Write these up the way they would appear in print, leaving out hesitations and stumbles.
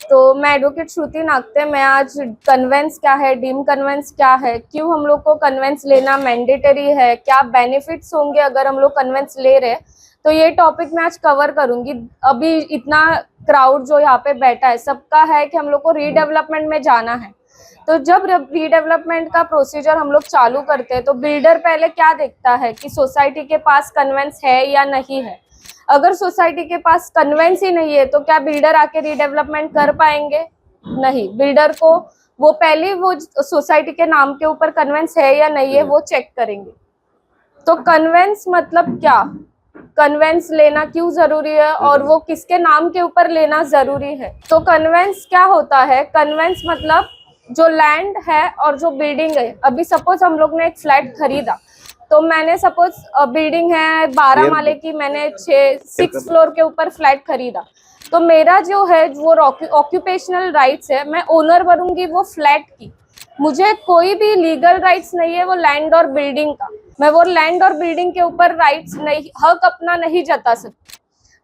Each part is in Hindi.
तो मैं एडवोकेट श्रुति नागते, मैं आज कन्वेंस क्या है, डीम कन्वेंस क्या है, क्यों हम लोग को कन्वेंस लेना मैंडेटरी है, क्या बेनिफिट्स होंगे अगर हम लोग कन्वेंस ले रहे हैं, तो ये टॉपिक मैं आज कवर करूंगी। अभी इतना क्राउड जो यहाँ पे बैठा है सबका है कि हम लोग को रीडेवलपमेंट में जाना है। तो जब रीडेवलपमेंट का प्रोसीजर हम लोग चालू करते हैं तो बिल्डर पहले क्या देखता है कि सोसाइटी के पास कन्वेंस है या नहीं है। अगर सोसाइटी के पास कन्वेंस ही नहीं है तो क्या बिल्डर आके रीडेवलपमेंट कर पाएंगे? नहीं। बिल्डर को वो पहले वो सोसाइटी के नाम के ऊपर कन्वेंस है या नहीं है वो चेक करेंगे। तो कन्वेंस मतलब क्या, कन्वेंस लेना क्यों जरूरी है और वो किसके नाम के ऊपर लेना जरूरी है। तो कन्वेंस क्या होता है? कन्वेंस मतलब जो लैंड है और जो बिल्डिंग है। अभी सपोज हम लोग ने एक फ्लैट खरीदा, तो मैंने सपोज बिल्डिंग है 12 माले की, मैंने 6 फ्लोर के ऊपर फ्लैट खरीदा, तो मेरा जो है वो ऑक्यूपेशनल राइट्स है, मैं ओनर बनूंगी वो फ्लैट की। मुझे कोई भी लीगल राइट्स नहीं है वो लैंड और बिल्डिंग का। मैं वो लैंड और बिल्डिंग के ऊपर राइट्स नहीं, हक अपना नहीं जता सकती।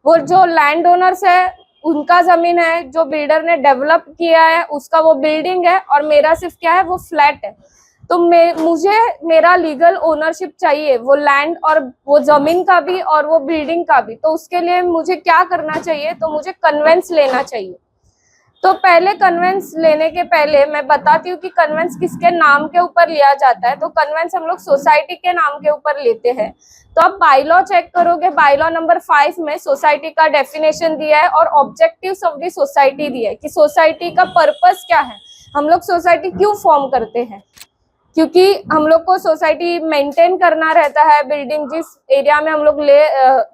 वो जो लैंड ओनर्स है उनका जमीन है, जो बिल्डर ने डेवलप किया है उसका वो बिल्डिंग है, और मेरा सिर्फ क्या है वो फ्लैट है। तो मुझे मेरा लीगल ओनरशिप चाहिए वो लैंड और वो जमीन का भी और वो बिल्डिंग का भी। तो उसके लिए मुझे क्या करना चाहिए? तो मुझे कन्वेंस लेना चाहिए। तो पहले कन्वेंस लेने के पहले मैं बताती हूँ कि कन्वेंस किसके नाम के ऊपर लिया जाता है। तो कन्वेंस हम लोग सोसाइटी के नाम के ऊपर लेते हैं। तो आप बायलॉ चेक करोगे, बायलॉ नंबर 5 में सोसाइटी का डेफिनेशन दिया है और ऑब्जेक्टिव्स ऑफ द सोसाइटी दिया है कि सोसाइटी का पर्पस क्या है, हम लोग सोसाइटी क्यों फॉर्म करते हैं। क्योंकि हम लोग को सोसाइटी मेंटेन करना रहता है। बिल्डिंग जिस एरिया में हम लोग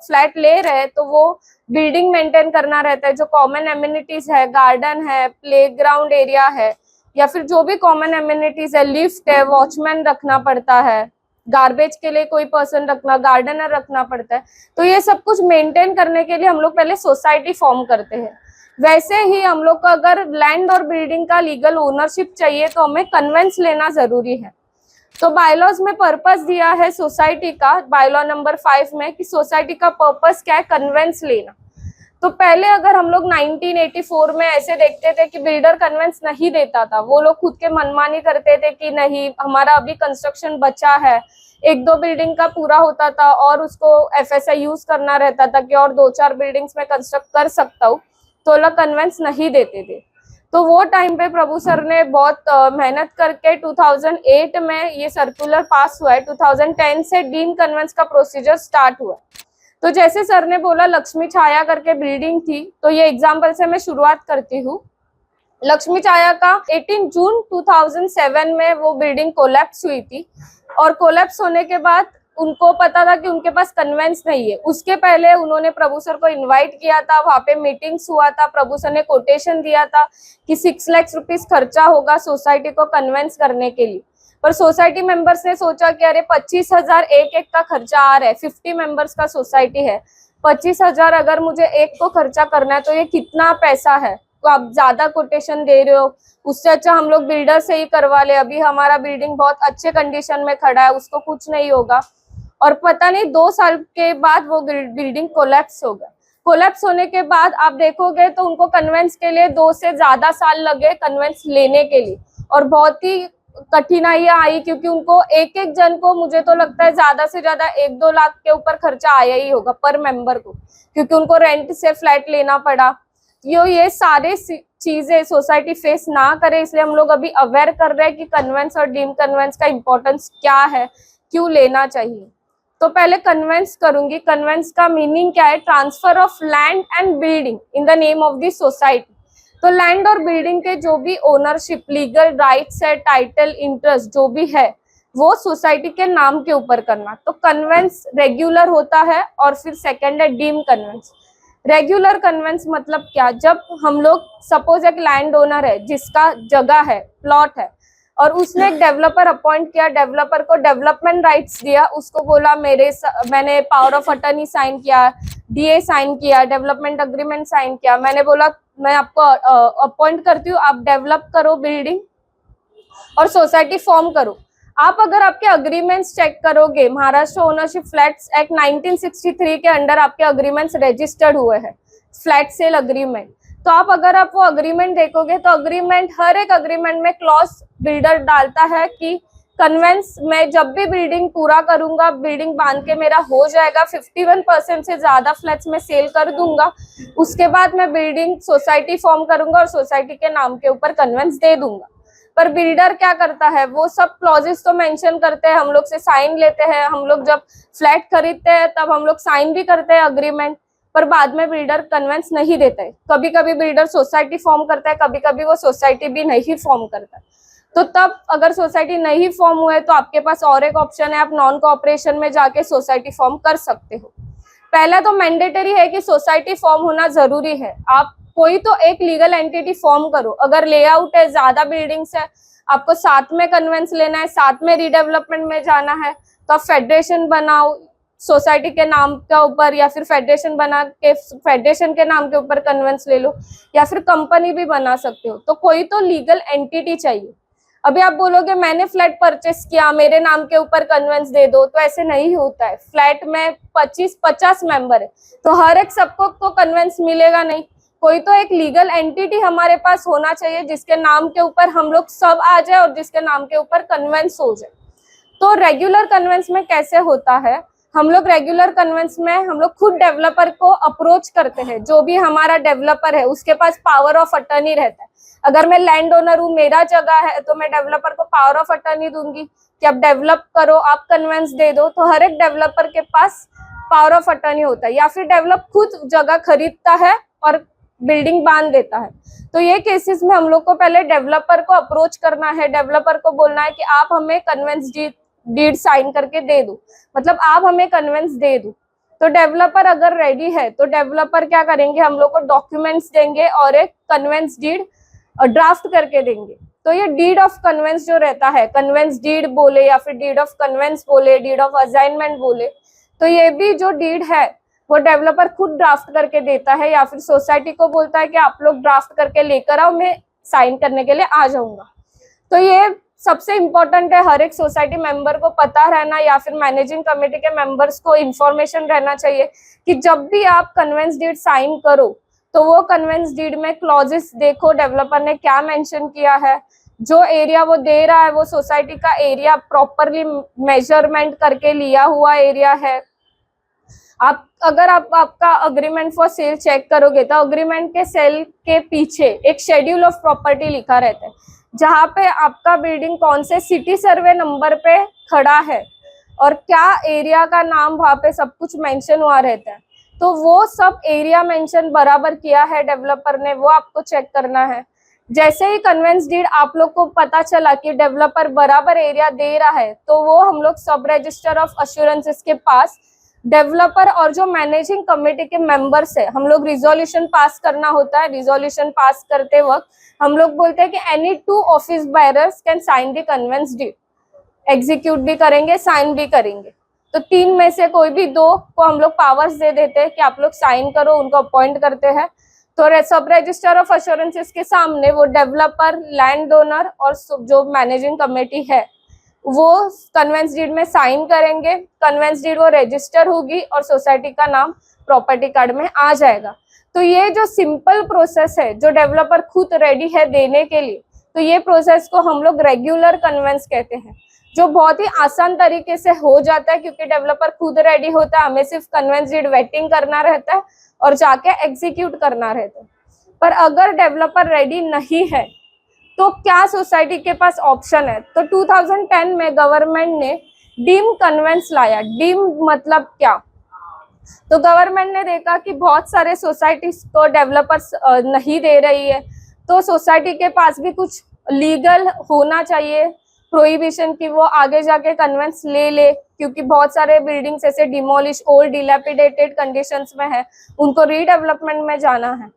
फ्लैट ले रहे हैं तो वो बिल्डिंग मेंटेन करना रहता है। जो कॉमन एमिनिटीज है, गार्डन है, प्लेग्राउंड एरिया है, या फिर जो भी कॉमन एमिनिटीज है, लिफ्ट है, वॉचमैन रखना पड़ता है, गार्बेज के लिए कोई पर्सन रखना, गार्डनर रखना पड़ता है। तो ये सब कुछ मेंटेन करने के लिए हम लोग पहले सोसाइटी फॉर्म करते हैं। वैसे ही हम लोग को अगर लैंड और बिल्डिंग का लीगल ओनरशिप चाहिए तो हमें कन्वेंस लेना जरूरी है। तो बायलॉज में पर्पस दिया है सोसाइटी का, बायलॉ नंबर 5 में, कि सोसाइटी का पर्पस क्या है, कन्वेंस लेना। तो पहले अगर हम लोग 1984 में ऐसे देखते थे कि बिल्डर कन्वेंस नहीं देता था, वो लोग खुद के मनमानी करते थे कि नहीं हमारा अभी कंस्ट्रक्शन बचा है, 1-2 बिल्डिंग का पूरा होता था और उसको FSI यूज करना रहता था कि और 2-4 बिल्डिंग्स में कंस्ट्रक्ट कर सकता हूँ, तो लोग कन्वेंस नहीं देते थे। तो वो टाइम पे प्रभु सर ने बहुत मेहनत करके 2008 में ये सर्कुलर पास हुआ है। 2010 से डीम कन्वेंस का प्रोसीजर स्टार्ट हुआ। तो जैसे सर ने बोला लक्ष्मी छाया करके बिल्डिंग थी, तो ये एग्जाम्पल से मैं शुरुआत करती हूँ। लक्ष्मी छाया का 18 जून 2007 में वो बिल्डिंग कोलैप्स हुई थी, और कोलैप्स होने के बाद उनको पता था कि उनके पास कन्वेंस नहीं है। उसके पहले उन्होंने प्रभु सर को इनवाइट किया था, वहां पे मीटिंग्स हुआ था, प्रभु सर ने कोटेशन दिया था कि 6 लाख रुपीस खर्चा होगा सोसाइटी को कन्वेंस करने के लिए। पर सोसाइटी मेंबर्स ने सोचा कि अरे 25,000 एक का खर्चा आ रहा है, 50 मेंबर्स का सोसाइटी है, 25,000 अगर मुझे एक को खर्चा करना है तो ये कितना पैसा है, तो आप ज्यादा कोटेशन दे रहे हो, उससे अच्छा हम लोग बिल्डर से ही करवा ले, अभी हमारा बिल्डिंग बहुत अच्छे कंडीशन में खड़ा है, उसको कुछ नहीं होगा। और पता नहीं 2 साल के बाद वो बिल्डिंग कोलैप्स हो गया। कोलैप्स होने के बाद आप देखोगे तो उनको कन्वेंस के लिए 2 से ज्यादा साल लगे कन्वेंस लेने के लिए, और बहुत ही कठिनाइयां आई, क्योंकि उनको एक जन को मुझे तो लगता है ज्यादा से ज्यादा 1-2 लाख के ऊपर खर्चा आया ही होगा पर मेंबर को, क्योंकि उनको रेंट से फ्लैट लेना पड़ा। ये सारे चीजें सोसाइटी फेस ना करे, इसलिए हम लोग अभी अवेयर कर रहे हैं कि कन्वेंस और डीम कन्वेंस का इम्पोर्टेंस क्या है, क्यों लेना चाहिए। तो पहले कन्वेंस करूंगी। कन्वेंस का मीनिंग क्या है? Transfer of land and building in the name of the society. तो लैंड और बिल्डिंग के जो भी ओनरशिप, लीगल राइट्स है, टाइटल, इंटरेस्ट जो भी है वो सोसाइटी के नाम के ऊपर करना। तो कन्वेंस रेगुलर होता है, और फिर सेकंड है डीम कन्वेंस। रेगुलर कन्वेंस मतलब क्या? जब हम लोग सपोज एक लैंड ओनर है जिसका जगह है, प्लॉट है, और उसने एक डेवलपर अपॉइंट किया, डेवलपर को डेवलपमेंट राइट्स दिया, उसको बोला मैंने पावर ऑफ अटर्नी साइन किया, DA साइन किया, डेवलपमेंट अग्रीमेंट साइन किया, मैंने बोला मैं आपको अपॉइंट करती हूँ, आप डेवलप करो बिल्डिंग और सोसाइटी फॉर्म करो। आप अगर आपके अग्रीमेंट्स चेक करोगे, महाराष्ट्र ओनरशिप फ्लैट्स एक्ट 1963 के अंडर आपके अग्रीमेंट्स रजिस्टर्ड हुए हैं, फ्लैट सेल अग्रीमेंट। तो आप अगर आप वो अग्रीमेंट देखोगे तो अग्रीमेंट, हर एक अग्रीमेंट में क्लॉज बिल्डर डालता है कि कन्वेंस में जब भी बिल्डिंग पूरा करूंगा, बिल्डिंग बांध के मेरा हो जाएगा, 51% से ज्यादा फ्लैट्स में सेल कर दूंगा, उसके बाद मैं बिल्डिंग सोसाइटी फॉर्म करूंगा और सोसाइटी के नाम के ऊपर कन्वेंस दे दूंगा। पर बिल्डर क्या करता है, वो सब क्लॉजेस तो मेंशन करते हैं, हम लोग से साइन लेते हैं, हम लोग जब फ्लैट खरीदते हैं तब हम लोग साइन भी करते हैं अग्रीमेंट, पर बाद में बिल्डर कन्वेंस नहीं देता है। कभी कभी बिल्डर सोसाइटी फॉर्म करता है, कभी कभी वो सोसाइटी भी नहीं फॉर्म करता है। तो तब अगर सोसाइटी नहीं फॉर्म हुआ है तो आपके पास और एक ऑप्शन है, आप नॉन कोऑपरेशन में जाके सोसाइटी फॉर्म कर सकते हो। पहला तो मैंडेटरी है कि सोसाइटी फॉर्म होना जरूरी है। आप कोई तो एक लीगल एंटिटी फॉर्म करो। अगर लेआउट है, ज्यादा बिल्डिंग्स है, आपको साथ में कन्वेंस लेना है, साथ में रीडेवलपमेंट में जाना है, तो आप फेडरेशन बनाओ सोसाइटी के नाम के ऊपर, या फिर फेडरेशन बना के फेडरेशन के नाम के ऊपर कन्वेंस ले लो, या फिर कंपनी भी बना सकते हो। तो कोई तो लीगल एंटिटी चाहिए। अभी आप बोलोगे मैंने फ्लैट परचेस किया, मेरे नाम के ऊपर कन्वेंस दे दो, तो ऐसे नहीं होता है। फ्लैट में 25-50 मेंबर है, तो हर एक सबको तो कन्वेंस मिलेगा नहीं। कोई तो एक लीगल एंटिटी हमारे पास होना चाहिए जिसके नाम के ऊपर हम लोग सब आ जाए और जिसके नाम के ऊपर कन्वेंस हो जाए। तो रेगुलर कन्वेंस में कैसे होता है, हम लोग रेगुलर कन्वेंस में हम लोग खुद डेवलपर को अप्रोच करते हैं। जो भी हमारा डेवलपर है उसके पास पावर ऑफ अटर्नी रहता है। अगर मैं लैंड ओनर हूँ, मेरा जगह है, तो मैं डेवलपर को पावर ऑफ अटर्नी दूंगी कि आप डेवलप करो, आप कन्वेंस दे दो। तो हर एक डेवलपर के पास पावर ऑफ अटर्नी होता है, या फिर डेवलप खुद जगह खरीदता है और बिल्डिंग बांध देता है। तो ये केसेस में हम लोग को पहले डेवलपर को अप्रोच करना है, डेवलपर को बोलना है कि आप हमें कन्वेंस डीड साइन करके दे दो, मतलब आप हमें कन्वेंस दे दो। तो डेवलपर अगर रेडी है तो डेवलपर क्या करेंगे, हम लोग को डॉक्यूमेंट्स देंगे और एक कन्वेंस डीड ड्राफ्ट करके देंगे। तो ये डीड ऑफ कन्वेंस जो रहता है, कन्वेंस डीड बोले या फिर डीड ऑफ कन्वेंस बोले, डीड ऑफ असाइनमेंट बोले, तो ये भी जो डीड है वो डेवलपर खुद ड्राफ्ट करके देता है, या फिर सोसाइटी को बोलता है कि आप लोग ड्राफ्ट करके लेकर आओ, मैं साइन करने के लिए आ जाऊंगा। तो ये सबसे इम्पोर्टेंट है, हर एक सोसाइटी मेंबर को पता रहना, या फिर मैनेजिंग कमेटी के मेंबर्स को इंफॉर्मेशन रहना चाहिए कि जब भी आप कन्वेंस डीड साइन करो तो वो कन्वेंस डीड में क्लॉजेस देखो डेवलपर ने क्या मेंशन किया है। जो एरिया वो दे रहा है वो सोसाइटी का एरिया प्रॉपरली मेजरमेंट करके लिया हुआ एरिया है। आप अगर आपका अग्रीमेंट फॉर सेल चेक करोगे तो अग्रीमेंट के सेल के पीछे एक शेड्यूल ऑफ प्रॉपर्टी लिखा रहता है, जहाँ पे आपका बिल्डिंग कौन से सिटी सर्वे नंबर पे खड़ा है और क्या एरिया का नाम वहाँ पे सब कुछ मेंशन हुआ रहता है। तो वो सब एरिया मेंशन बराबर किया है डेवलपर ने, वो आपको चेक करना है। जैसे ही कन्वेंस डीड आप लोग को पता चला कि डेवलपर बराबर एरिया दे रहा है, तो वो हम लोग सब रजिस्टर ऑफ अश्योरेंसेस के पास डेवलपर और जो मैनेजिंग कमेटी के मेंबर्स है, हम लोग रिजोल्यूशन पास करना होता है। रिजोल्यूशन पास करते वक्त हम लोग बोलते हैं कि any 2 office buyers can sign the conveyance deed, execute भी करेंगे, साइन भी करेंगे। तो 3 में से कोई भी 2 को हम लोग पावर्स दे देते हैं कि आप लोग साइन करो, उनको अपॉइंट करते हैं। तो सब रजिस्टर ऑफ अश्योरेंसेस के सामने वो डेवलपर, लैंड ओनर और जो मैनेजिंग कमेटी है वो कन्वेंस डीड में साइन करेंगे। कन्वेंस डीड वो रजिस्टर होगी और सोसाइटी का नाम प्रॉपर्टी कार्ड में आ जाएगा। तो ये जो सिंपल प्रोसेस है जो डेवलपर खुद रेडी है देने के लिए, तो ये प्रोसेस को हम लोग रेगुलर कन्वेंस कहते हैं, जो बहुत ही आसान तरीके से हो जाता है क्योंकि डेवलपर खुद रेडी होता है। हमें सिर्फ कन्वेंस डीड वेटिंग करना रहता है और जाके एग्जीक्यूट करना रहता है। पर अगर डेवलपर रेडी नहीं है तो क्या सोसाइटी के पास ऑप्शन है? तो 2010 में गवर्नमेंट ने डीम कन्वेंस लाया। डीम मतलब क्या? तो गवर्नमेंट ने देखा कि बहुत सारे सोसाइटीज को डेवलपर्स नहीं दे रही है, तो सोसाइटी के पास भी कुछ लीगल होना चाहिए प्रोहिबिशन की वो आगे जाके कन्वेंस ले, क्योंकि बहुत सारे बिल्डिंग्स ऐसे डिमोलिश, ओल्ड, डिलैपिडेटेड कंडीशंस में है, उनको रीडेवलपमेंट में जाना है।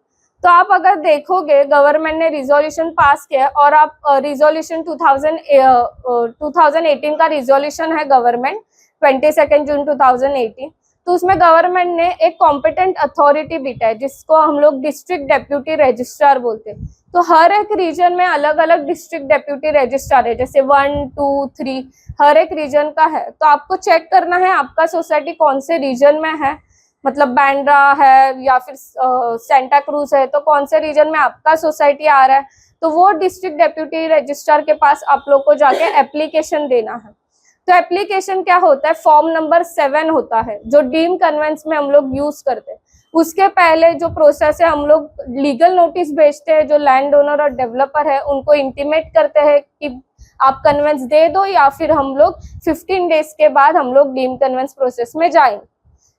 तो आप अगर देखोगे गवर्नमेंट ने रिजोल्यूशन पास किया और आप रिजोल्यूशन 2018 का रिजोल्यूशन है गवर्नमेंट 22 जून 2018, तो उसमें गवर्नमेंट ने एक कॉम्पिटेंट अथॉरिटी बिठाई जिसको हम लोग डिस्ट्रिक्ट डेप्यूटी रजिस्ट्रार बोलते हैं। तो हर एक रीजन में अलग अलग डिस्ट्रिक्ट डेप्यूटी रजिस्ट्रार है, जैसे 1, 2, 3 हर एक रीजन का है। तो आपको चेक करना है आपका सोसाइटी कौन से रीजन में है, मतलब बैंड्रा है या फिर सेंटा क्रूज है, तो कौन से रीजन में आपका सोसाइटी आ रहा है, तो वो डिस्ट्रिक्ट डेप्यूटी रजिस्ट्रार के पास आप लोग को जाके एप्लीकेशन देना है। तो एप्लीकेशन क्या होता है, फॉर्म नंबर 7 होता है जो डीम कन्वेंस में हम लोग यूज करते हैं। उसके पहले जो प्रोसेस है, हम लोग लीगल नोटिस भेजते हैं, जो लैंड ओनर और डेवलपर है उनको इंटीमेट करते हैं कि आप कन्वेंस दे दो, या फिर हम लोग 15 डेज के बाद हम लोग डीम कन्वेंस प्रोसेस में जाएंगे।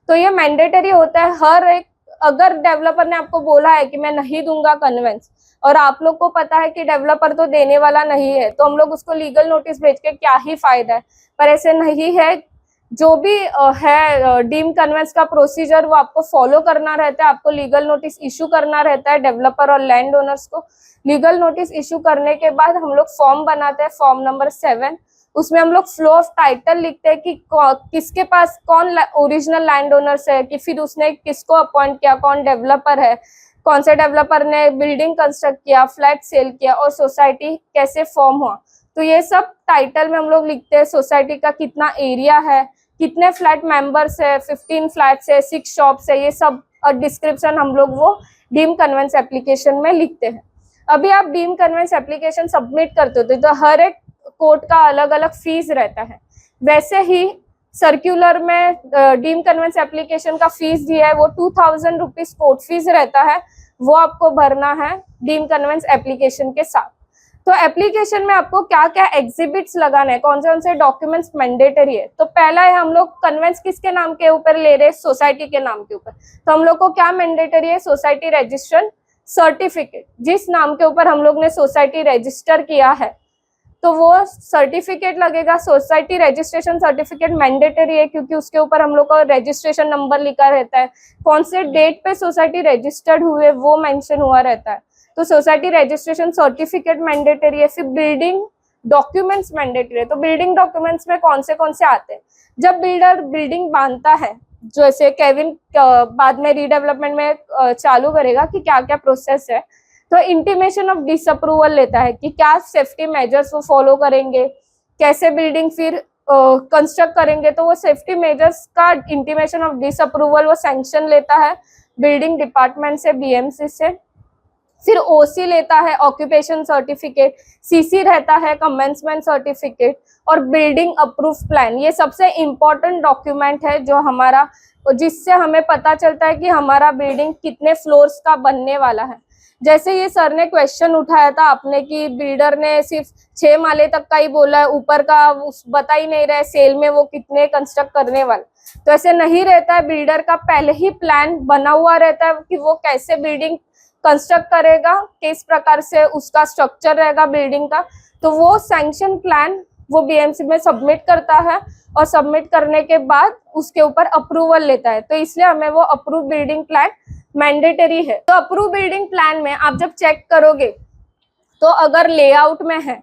तो ये मैंडेटरी होता है हर एक, अगर डेवलपर ने आपको बोला है कि मैं नहीं दूंगा कन्वेंस और आप लोग को पता है कि डेवलपर तो देने वाला नहीं है, तो हम लोग उसको लीगल नोटिस भेज के क्या ही फायदा है। पर ऐसे नहीं है, जो भी है डीम कन्वेंस का प्रोसीजर वो आपको फॉलो करना रहता है। आपको लीगल नोटिस इशू करना रहता है डेवलपर और लैंड ओनर्स को। लीगल नोटिस इशू करने के बाद हम लोग फॉर्म बनाते हैं, फॉर्म नंबर 7। उसमें हम लोग फ्लो ऑफ टाइटल लिखते हैं कि किसके पास कौन ओरिजिनल लैंड ओनर्स है, कि फिर उसने किसको अपॉइंट किया, कौन डेवलपर है, कौन से डेवलपर ने बिल्डिंग कंस्ट्रक्ट किया, फ्लैट सेल किया और सोसाइटी कैसे फॉर्म हुआ। तो ये सब टाइटल में हम लोग लिखते हैं। सोसाइटी का कितना एरिया है, कितने फ्लैट मेंबर्स है, 15 फ्लैट्स है, 6 शॉप्स है, ये सब डिस्क्रिप्शन हम लोग वो डीम कन्वेंस एप्लीकेशन में लिखते हैं। अभी आप डीम कन्वेंस एप्लीकेशन सबमिट करते हो तो हर एक कोर्ट का अलग अलग फीस रहता है। वैसे ही सर्क्यूलर में डीम कन्वेंस एप्लीकेशन का फीस दिया है, वो 2000 रुपीज कोर्ट फीस रहता है, वो आपको भरना है डीम कन्वेंस एप्लीकेशन के साथ। तो एप्लीकेशन में आपको क्या क्या एग्जिबिट्स लगाना है, कौन से डॉक्यूमेंट्स मैंडेटरी है। तो पहला है, हम लोग कन्वेंस किसके नाम के ऊपर ले रहे हैं, सोसाइटी के नाम के ऊपर। तो हम लोग को क्या मैंडेटरी है, सोसाइटी रजिस्ट्रेशन सर्टिफिकेट। जिस नाम के ऊपर हम लोग ने सोसाइटी रजिस्टर किया है तो वो सर्टिफिकेट लगेगा। सोसाइटी रजिस्ट्रेशन सर्टिफिकेट मैंडेटरी है क्योंकि उसके ऊपर हम लोग का रजिस्ट्रेशन नंबर लिखा रहता है, कौन से डेट पे सोसाइटी रजिस्टर्ड हुए वो मेंशन हुआ रहता है। तो सोसाइटी रजिस्ट्रेशन सर्टिफिकेट मैंडेटरी है। फिर बिल्डिंग डॉक्यूमेंट्स मैंडेटरी है। तो बिल्डिंग डॉक्यूमेंट्स में कौन से आते हैं, जब बिल्डर बिल्डिंग बांधता है, जैसे केविन बाद में रीडेवलपमेंट में चालू करेगा कि क्या क्या प्रोसेस है, तो इंटीमेशन ऑफ डिसअप्रूवल लेता है कि क्या सेफ्टी मेजर्स वो फॉलो करेंगे, कैसे बिल्डिंग फिर कंस्ट्रक्ट करेंगे। तो वो सेफ्टी मेजर्स का इंटीमेशन ऑफ डिसअप्रूवल वो सैंक्शन लेता है बिल्डिंग डिपार्टमेंट से, बीएमसी से। फिर ओसी लेता है, ऑक्यूपेशन सर्टिफिकेट, सीसी रहता है, कमेंसमेंट सर्टिफिकेट, और बिल्डिंग अप्रूव प्लान। ये सबसे इम्पोर्टेंट डॉक्यूमेंट है जो हमारा, जिससे हमें पता चलता है कि हमारा बिल्डिंग कितने फ्लोर्स का बनने वाला है। जैसे ये सर ने क्वेश्चन उठाया था आपने कि बिल्डर ने सिर्फ 6 माले तक का ही बोला है, ऊपर का बता ही नहीं रहा है सेल में वो कितने कंस्ट्रक्ट करने वाले। तो ऐसे नहीं रहता है, बिल्डर का पहले ही प्लान बना हुआ रहता है कि वो कैसे बिल्डिंग कंस्ट्रक्ट करेगा, किस प्रकार से उसका स्ट्रक्चर रहेगा बिल्डिंग का। तो वो सैंक्शन प्लान वो बीएमसी में सबमिट करता है और सबमिट करने के बाद उसके ऊपर अप्रूवल लेता है। तो इसलिए हमें वो अप्रूव बिल्डिंग प्लान मैंडेटरी है। तो अप्रूव बिल्डिंग प्लान में आप जब चेक करोगे तो अगर लेआउट में है,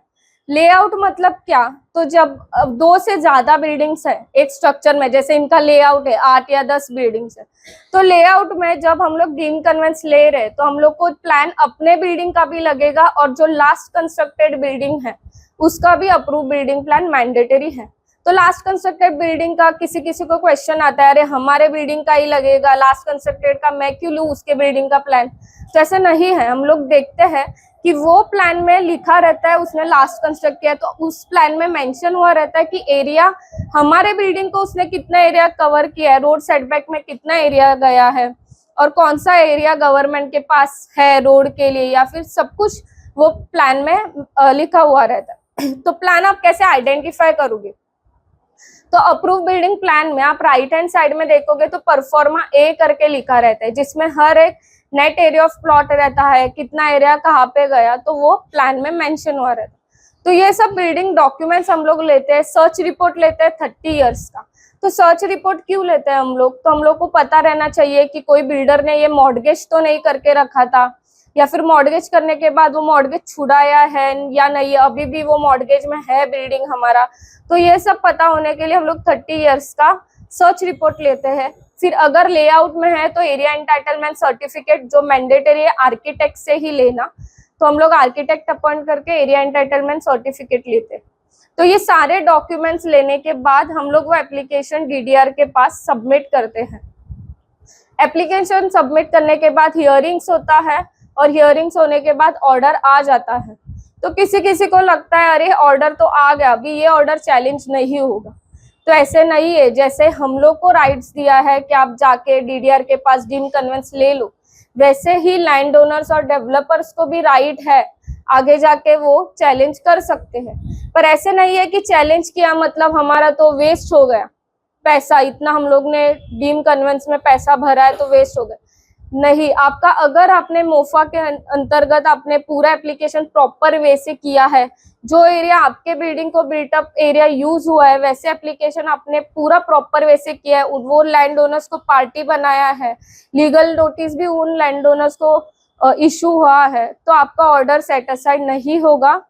लेआउट मतलब क्या, तो जब 2 से ज्यादा बिल्डिंग्स है एक स्ट्रक्चर में, जैसे इनका लेआउट है 8 या 10 बिल्डिंग्स है, तो लेआउट में जब हम लोग डीम कन्वेंस ले रहे हैं तो हम लोग को प्लान अपने बिल्डिंग का भी लगेगा और जो लास्ट कंस्ट्रक्टेड बिल्डिंग है उसका भी अप्रूव बिल्डिंग प्लान मैंडेटरी है। तो लास्ट कंस्ट्रक्टेड बिल्डिंग का किसी किसी को क्वेश्चन आता है, अरे हमारे बिल्डिंग का ही लगेगा, लास्ट कंस्ट्रक्टेड का मैं क्यों लूं उसके बिल्डिंग का प्लान। तो ऐसा नहीं है, हम लोग देखते हैं कि वो प्लान में लिखा रहता है उसने लास्ट कंस्ट्रक्ट किया, तो उस प्लान में मेंशन हुआ रहता है कि एरिया हमारे बिल्डिंग को उसने कितना एरिया कवर किया है, रोड सेटबैक में कितना एरिया गया है, और कौन सा एरिया गवर्नमेंट के पास है रोड के लिए, या फिर सब कुछ वो प्लान में लिखा हुआ रहता है। तो प्लान आप कैसे आइडेंटिफाई करोगे, तो अप्रूव बिल्डिंग प्लान में आप राइट हैंड साइड में देखोगे तो परफॉर्मा ए करके लिखा रहता है, जिसमें हर एक नेट एरिया ऑफ प्लॉट रहता है, कितना एरिया कहाँ पे गया, तो वो प्लान में मेंशन हुआ रहता है। तो ये सब बिल्डिंग डॉक्यूमेंट्स हम लोग लेते हैं। सर्च रिपोर्ट लेते हैं 30 इयर्स का। तो सर्च रिपोर्ट क्यों लेते हैं हम लोग, तो हम लोग को पता रहना चाहिए कि कोई बिल्डर ने ये मॉर्गेज तो नहीं करके रखा था, या फिर मॉर्गेज करने के बाद वो मॉर्गेज छुड़ाया है या नहीं, अभी भी वो मॉर्गेज में है बिल्डिंग हमारा। तो ये सब पता होने के लिए हम लोग 30 इयर्स का सर्च रिपोर्ट लेते हैं। फिर अगर लेआउट में है तो एरिया एंटाइटलमेंट सर्टिफिकेट जो मैंडेटरी है आर्किटेक्ट से ही लेना, तो हम लोग आर्किटेक्ट अपॉइंट करके एरिया एंटाइटलमेंट सर्टिफिकेट लेते हैं। तो ये सारे डॉक्यूमेंट्स लेने के बाद हम लोग वो एप्लीकेशन डीडीआर के पास सबमिट करते हैं। एप्लीकेशन सबमिट करने के बाद हियरिंग्स होता है और हियरिंग्स होने के बाद ऑर्डर आ जाता है। तो किसी किसी को लगता है अरे ऑर्डर तो आ गया, अभी ये ऑर्डर चैलेंज नहीं होगा। तो ऐसे नहीं है। जैसे हम लोग को राइट्स दिया है कि आप जाके डीडीआर के पास डीम कन्वेंस ले लो, वैसे ही लैंड ओनर्स और डेवलपर्स को भी राइट है, आगे जाके वो चैलेंज कर सकते हैं। पर ऐसे नहीं है कि चैलेंज किया मतलब हमारा तो वेस्ट हो गया पैसा, इतना हम लोग ने डीम कन्वेंस में पैसा भरा है तो वेस्ट हो गया। नहीं, आपका अगर आपने मोफा के अंतर्गत आपने पूरा एप्लीकेशन प्रॉपर वे से किया है, जो एरिया आपके बिल्डिंग को बिल्ट अप एरिया यूज हुआ है वैसे एप्लीकेशन आपने पूरा प्रॉपर वे से किया है, वो लैंड ओनर्स को पार्टी बनाया है, लीगल नोटिस भी उन लैंड ओनर्स को इशू हुआ है, तो आपका ऑर्डर सेट असाइड नहीं होगा।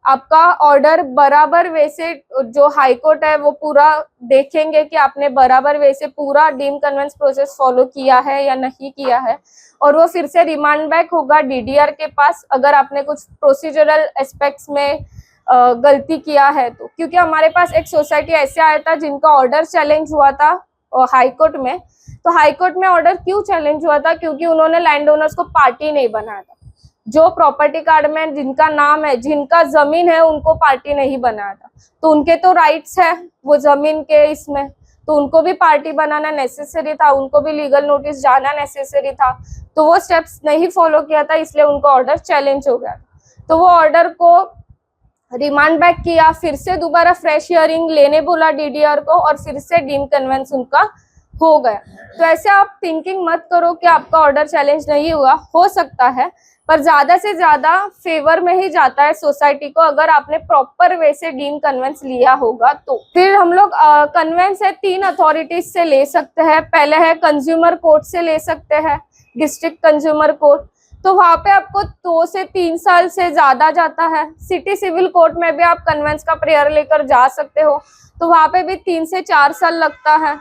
आपका ऑर्डर बराबर वे से, जो हाई कोर्ट है वो पूरा देखेंगे कि आपने बराबर वे से पूरा डीम कन्वेंस प्रोसेस फॉलो किया है या नहीं किया है, और वो फिर से रिमांड बैक होगा डीडीआर के पास अगर आपने कुछ प्रोसीजरल एस्पेक्ट्स में गलती किया है तो। क्योंकि हमारे पास एक सोसाइटी ऐसे आया था जिनका ऑर्डर चैलेंज हुआ था हाई कोर्ट में। तो हाई कोर्ट में ऑर्डर क्यों चैलेंज हुआ था? क्योंकि उन्होंने लैंड ओनर्स को पार्टी नहीं बनाया था। जो प्रॉपर्टी कार्ड में जिनका नाम है, जिनका जमीन है, उनको पार्टी नहीं बनाया था, तो उनके तो राइट्स है वो जमीन के इसमें, तो उनको भी पार्टी बनाना नेसेसरी था, उनको भी लीगल नोटिस जाना नेसेसरी था। तो वो स्टेप्स नहीं फॉलो किया था, इसलिए उनको ऑर्डर चैलेंज हो गया। तो वो ऑर्डर को रिमांड बैक किया, फिर से दोबारा फ्रेश हियरिंग लेने बोला डीडीआर को, और फिर से डीम कन्वेंस उनका हो गया। तो ऐसे आप थिंकिंग मत करो कि आपका ऑर्डर चैलेंज नहीं हुआ, हो सकता है, पर ज्यादा से ज्यादा फेवर में ही जाता है सोसाइटी को अगर आपने प्रॉपर वे से डीम कन्वेंस लिया होगा। तो फिर हम लोग कन्वेंस है 3 अथॉरिटीज से ले सकते हैं। पहले है कंज्यूमर कोर्ट से ले सकते हैं, डिस्ट्रिक्ट कंज्यूमर कोर्ट, तो वहां पे आपको 2 से 3 साल से ज्यादा जाता है। सिटी सिविल कोर्ट में भी आप कन्वेंस का प्रेयर लेकर जा सकते हो, तो वहां पे भी 3 से 4 साल लगता है।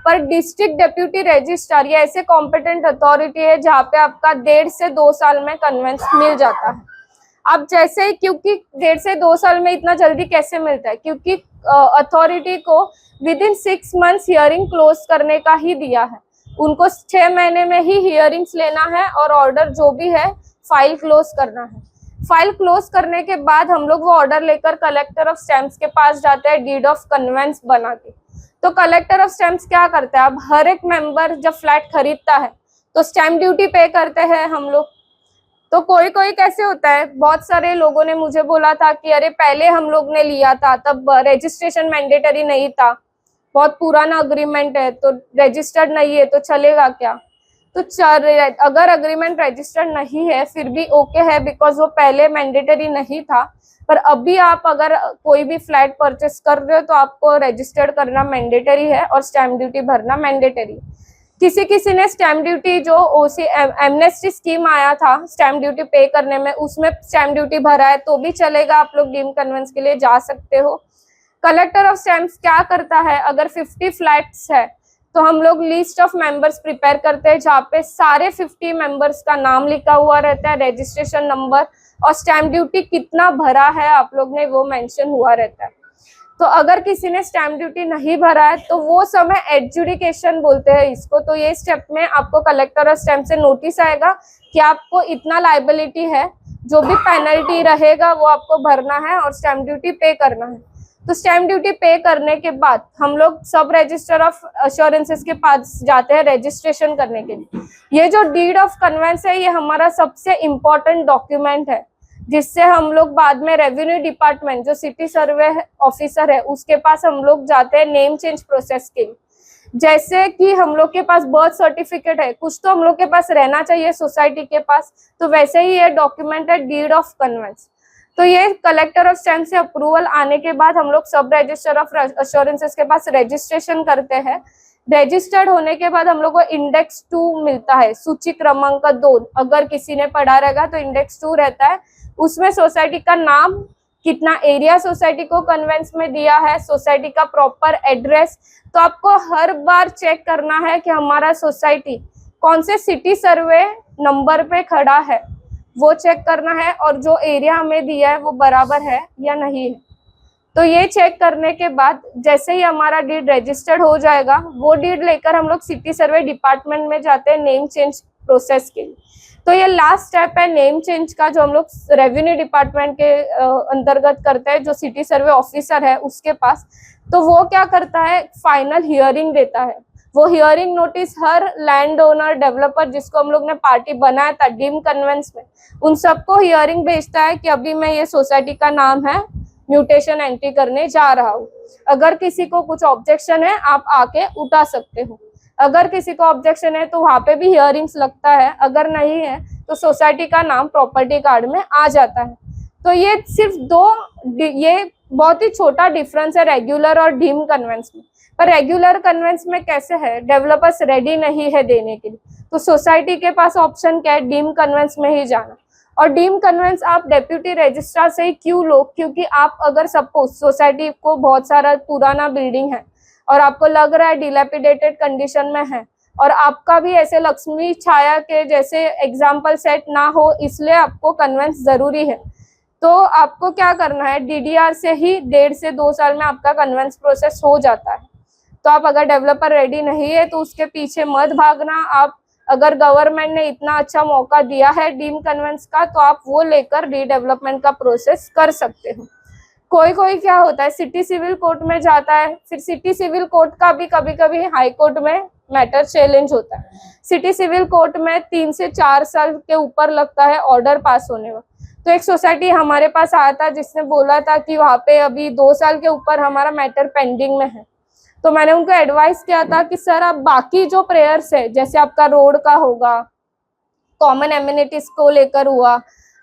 पर डिस्ट्रिक्ट डेप्यूटी रजिस्ट्रार ये ऐसे कॉम्पिटेंट अथॉरिटी है जहाँ पे आपका 1.5 से 2 साल में कन्वेंस मिल जाता है। अब जैसे ही, क्योंकि 1.5 से 2 साल में इतना जल्दी कैसे मिलता है? क्योंकि अथॉरिटी को with in 6 months hearing close करने का ही दिया है। उनको 6 महीने में ही हियरिंग्स लेना है और ऑर्डर जो भी है फाइल क्लोज करना है। फाइल क्लोज करने के बाद हम लोग वो ऑर्डर लेकर कलेक्टर ऑफ स्टैम्प्स के पास जाते हैं डीड ऑफ कन्वेंस बना के। तो कलेक्टर ऑफ स्टैम्प्स क्या करता है? अब हर एक मेंबर जब फ्लैट खरीदता है तो स्टैम्प ड्यूटी पे करते हैं हम लोग। तो कोई कोई कैसे होता है, बहुत सारे लोगों ने मुझे बोला था कि अरे पहले हम लोग ने लिया था तब रजिस्ट्रेशन मैंडेटरी नहीं था, बहुत पुराना अग्रीमेंट है तो रजिस्टर्ड नहीं है तो चलेगा क्या? तो अगर अग्रीमेंट रजिस्टर्ड नहीं है फिर भी ओके है, बिकॉज वो पहले मैंडेटरी नहीं था। पर अभी आप अगर कोई भी फ्लैट परचेस कर रहे हो तो आपको रजिस्टर्ड करना मैंडेटरी है और स्टैम्प ड्यूटी भरना मैंडेटरी। किसी किसी ने स्टैम्प ड्यूटी, जो ओसी एमनेस्टी स्कीम आया था स्टैम्प ड्यूटी पे करने में, उसमें स्टैम्प ड्यूटी भरा है तो भी चलेगा, आप लोग डीम कन्वेंस के लिए जा सकते हो। कलेक्टर ऑफ स्टैम्प्स क्या करता है, अगर 50 फ्लैट्स है तो हम लोग लिस्ट ऑफ मेंबर्स प्रिपेयर करते हैं जहाँ पे सारे 50 मेंबर्स का नाम लिखा हुआ रहता है, रजिस्ट्रेशन नंबर और स्टैम्प ड्यूटी कितना भरा है आप लोग ने वो मेंशन हुआ रहता है। तो अगर किसी ने स्टैम्प ड्यूटी नहीं भरा है तो वो समय एडजुडिकेशन बोलते हैं इसको। तो ये स्टेप में आपको कलेक्टर ऑफ स्टैम्प से नोटिस आएगा कि आपको इतना लायबिलिटी है, जो भी पेनल्टी रहेगा वो आपको भरना है और स्टैम्प ड्यूटी पे करना है। तो स्टैम्प ड्यूटी पे करने के बाद हम लोग सब रजिस्टर ऑफ अश्योरेंसेस के पास जाते हैं रजिस्ट्रेशन करने के लिए। ये जो डीड ऑफ कन्वेंस है ये हमारा सबसे इम्पोर्टेंट डॉक्यूमेंट है, जिससे हम लोग बाद में रेवेन्यू डिपार्टमेंट, जो सिटी सर्वे ऑफिसर है, उसके पास हम लोग जाते हैं नेम चेंज प्रोसेस के लिए। जैसे कि हम लोग के पास बर्थ सर्टिफिकेट है, कुछ तो हम लोग के पास रहना चाहिए सोसाइटी के पास, तो वैसे ही ये डॉक्यूमेंट है डीड ऑफ कन्वेंस। तो ये कलेक्टर ऑफ स्टैम्प से अप्रूवल आने के बाद हम लोग सब रजिस्टर ऑफ अश्योरेंसेस के पास रजिस्ट्रेशन करते हैं। रजिस्टर्ड होने के बाद हम लोग को इंडेक्स 2 मिलता है, सूची क्रमांक 2। अगर किसी ने पढ़ा रहेगा तो इंडेक्स 2 रहता है, उसमें सोसाइटी का नाम, कितना एरिया सोसाइटी को कन्वेंस में दिया है, सोसाइटी का प्रॉपर एड्रेस। तो आपको हर बार चेक करना है कि हमारा सोसाइटी कौन से सिटी सर्वे नंबर पे खड़ा है, वो चेक करना है, और जो एरिया हमें दिया है वो बराबर है या नहीं है। तो ये चेक करने के बाद जैसे ही हमारा डीड रजिस्टर्ड हो जाएगा, वो डीड लेकर हम लोग सिटी सर्वे डिपार्टमेंट में जाते हैं नेम चेंज प्रोसेस के लिए। तो ये लास्ट स्टेप है नेम चेंज का, जो हम लोग रेवेन्यू डिपार्टमेंट के अंतर्गत करते हैं, जो सिटी सर्वे ऑफिसर है उसके पास। तो वो क्या करता है, फाइनल हियरिंग देता है। वो हियरिंग नोटिस हर लैंड ओनर, डेवलपर जिसको हम लोग ने पार्टी बनाया था डीम कन्वेंस में, उन सबको हियरिंग भेजता है कि अभी मैं ये सोसाइटी का नाम है म्यूटेशन एंट्री करने जा रहा हूँ। अगर किसी को कुछ ऑब्जेक्शन है आप आके उठा सकते हो। अगर किसी को ऑब्जेक्शन है तो वहां पे भी हियरिंग्स लगता है, अगर नहीं है तो सोसाइटी का नाम प्रॉपर्टी कार्ड में आ जाता है। तो ये सिर्फ ये बहुत ही छोटा डिफरेंस है रेगुलर और डीम कन्वेंस में। पर रेगुलर कन्वेंस में कैसे है, डेवलपर्स रेडी नहीं है देने के लिए, तो सोसाइटी के पास ऑप्शन क्या है, डीम कन्वेंस में ही जाना। और डीम कन्वेंस आप डेप्यूटी रजिस्ट्रार से ही क्यों लो, क्योंकि आप अगर सपोज सोसाइटी को बहुत सारा पुराना बिल्डिंग है और आपको लग रहा है डिलैपिडेटेड कंडीशन में है, और आपका भी ऐसे लक्ष्मी छाया के जैसे एग्जाम्पल सेट ना हो, इसलिए आपको कन्वेंस जरूरी है। तो आपको क्या करना है, डीडीआर से ही 1.5 से 2 साल में आपका कन्वेंस प्रोसेस हो जाता है। तो आप अगर डेवलपर रेडी नहीं है तो उसके पीछे मत भागना। आप अगर गवर्नमेंट ने इतना अच्छा मौका दिया है डीम कन्वेंस का, तो आप वो लेकर रीडेवलपमेंट का प्रोसेस कर सकते हो। कोई कोई क्या होता है, सिटी सिविल कोर्ट में जाता है, फिर सिटी सिविल कोर्ट का भी कभी कभी हाई कोर्ट में मैटर चैलेंज होता है। सिटी सिविल कोर्ट में 3 से 4 साल के ऊपर लगता है ऑर्डर पास होने में। तो एक सोसाइटी हमारे पास आया था जिसने बोला था कि वहाँ पे अभी 2 साल के ऊपर हमारा मैटर पेंडिंग में है। तो मैंने उनको एडवाइस किया था कि सर आप बाकी जो प्रेयर्स है, जैसे आपका रोड का होगा, कॉमन एमिनिटीज को लेकर हुआ,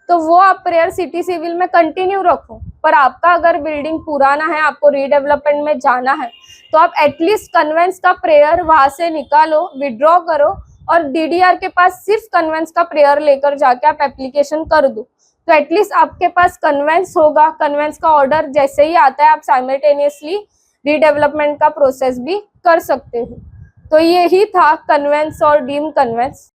तो वो आप प्रेयर सिटी सिविल में कंटिन्यू रखो। पर आपका अगर बिल्डिंग पुराना है, आपको रीडेवलपमेंट में जाना है, तो आप एटलीस्ट कन्वेंस का प्रेयर वहां से निकालो, विड्रॉ करो, और डीडीआर के पास सिर्फ कन्वेंस का प्रेयर लेकर जाके आप एप्लीकेशन कर दो। तो एटलीस्ट आपके पास कन्वेंस होगा, कन्वेंस का ऑर्डर जैसे ही आता है आप साइमल्टेनियसली रीडेवलपमेंट का प्रोसेस भी कर सकते हो। तो यही था कन्वेंस और डीम कन्वेंस।